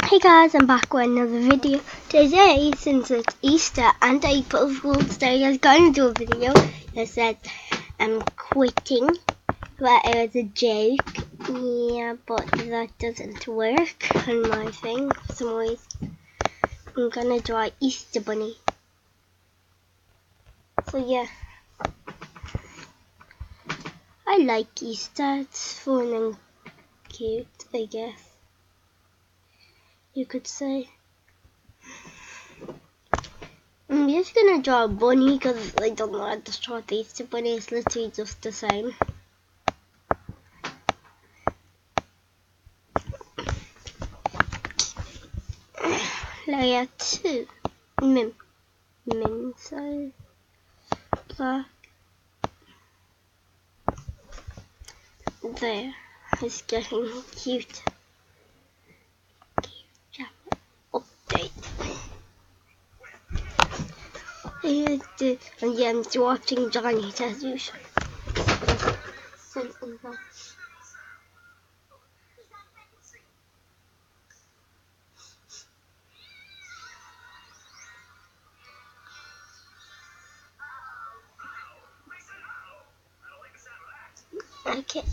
Hey guys, I'm back with another video. Today, since it's Easter and April Fool's Day, I was going to do a video that said I'm quitting, but it was a joke. Yeah, but that doesn't work on my thing for some reason. I'm gonna draw Easter Bunny. So yeah, I like Easter. It's fun and cute, I guess you could say. I'm just gonna draw a bunny because I don't know how to draw the Easter Bunny. It's literally just the same. Layer 2. So black. There. It's getting cute. Update. And yeah, I'm watching Johnny as usual. Okay.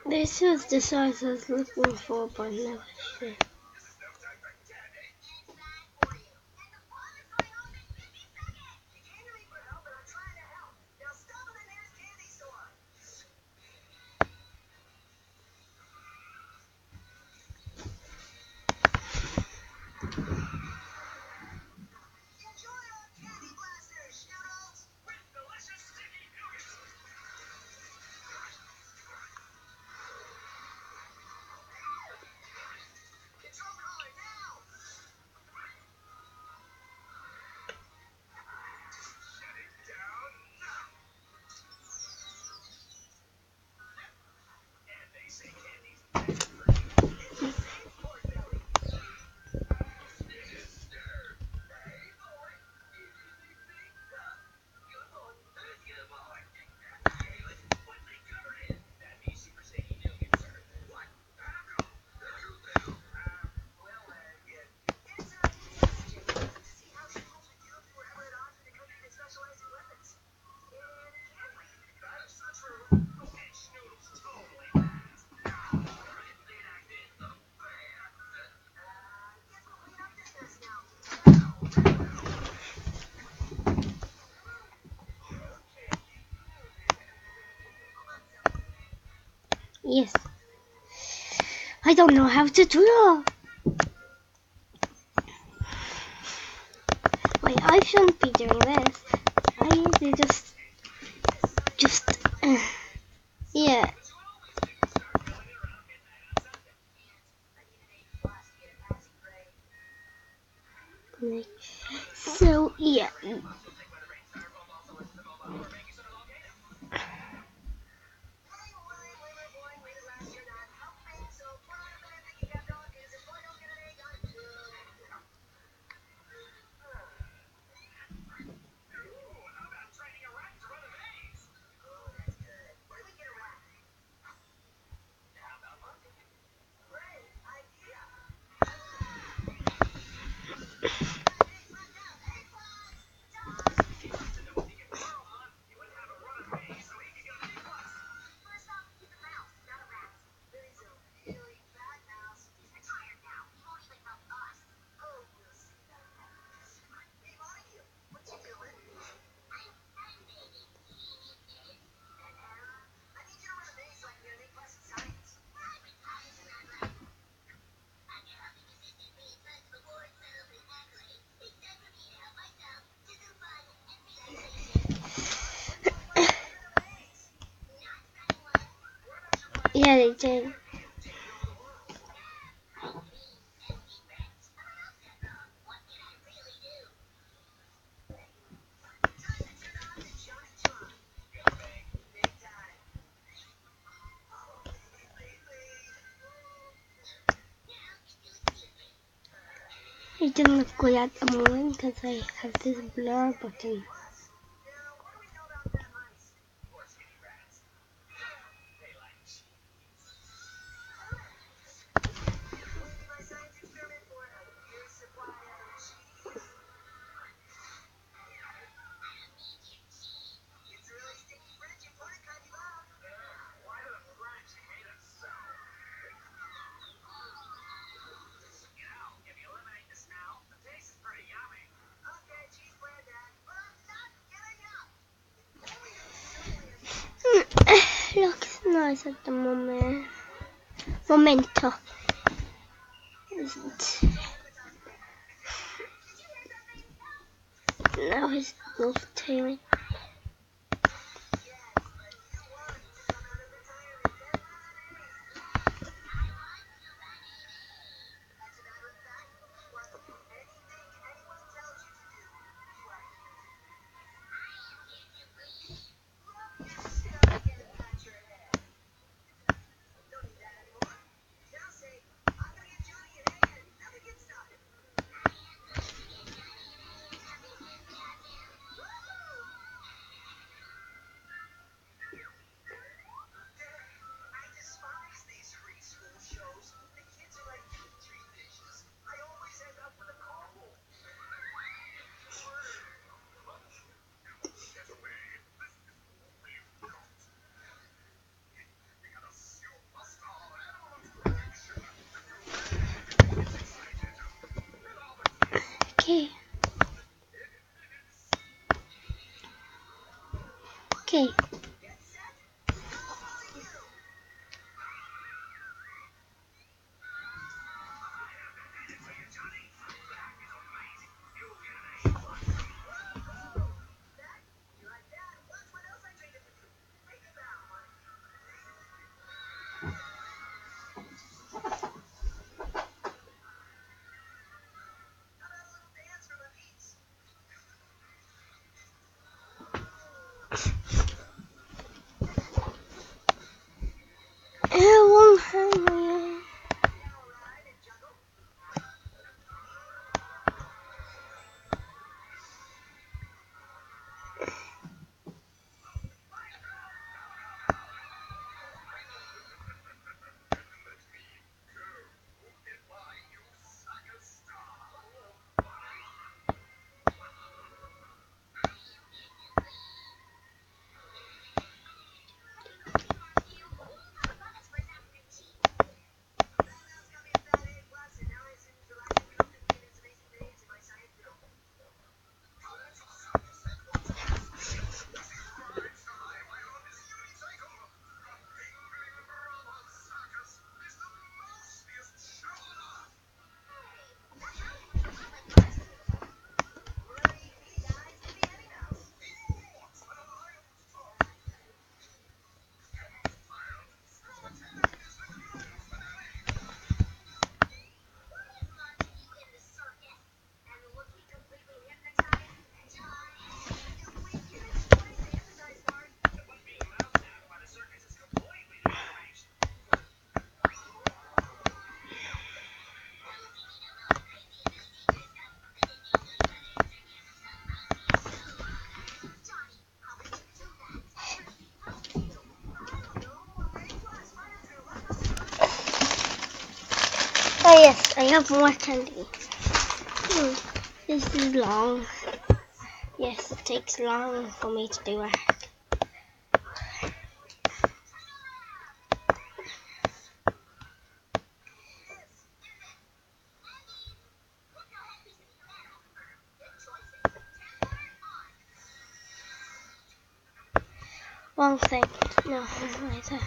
This is the size I was looking for, but never sure. Yes. I don't know how to draw. Wait, I shouldn't be doing this. I usually just, yeah. So, yeah. Yeah, they did. It doesn't look good at the moment because I have this blur button. Looks nice at the moment. Momento. Now his wolf tail. Okay. Okay. It won't hurt me. Oh yes, I have more candy. This is long. Yes, it takes long for me to do it. Wrong thing. No, right there.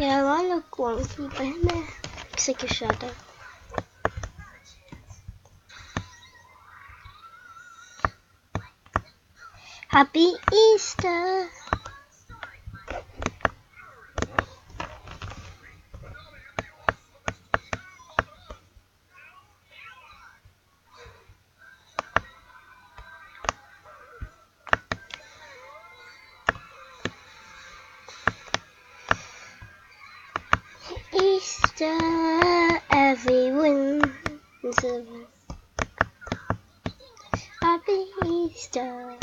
Yeah, I look wonky, but it looks like a shadow. Happy Easter! Easter, everyone. Happy Easter.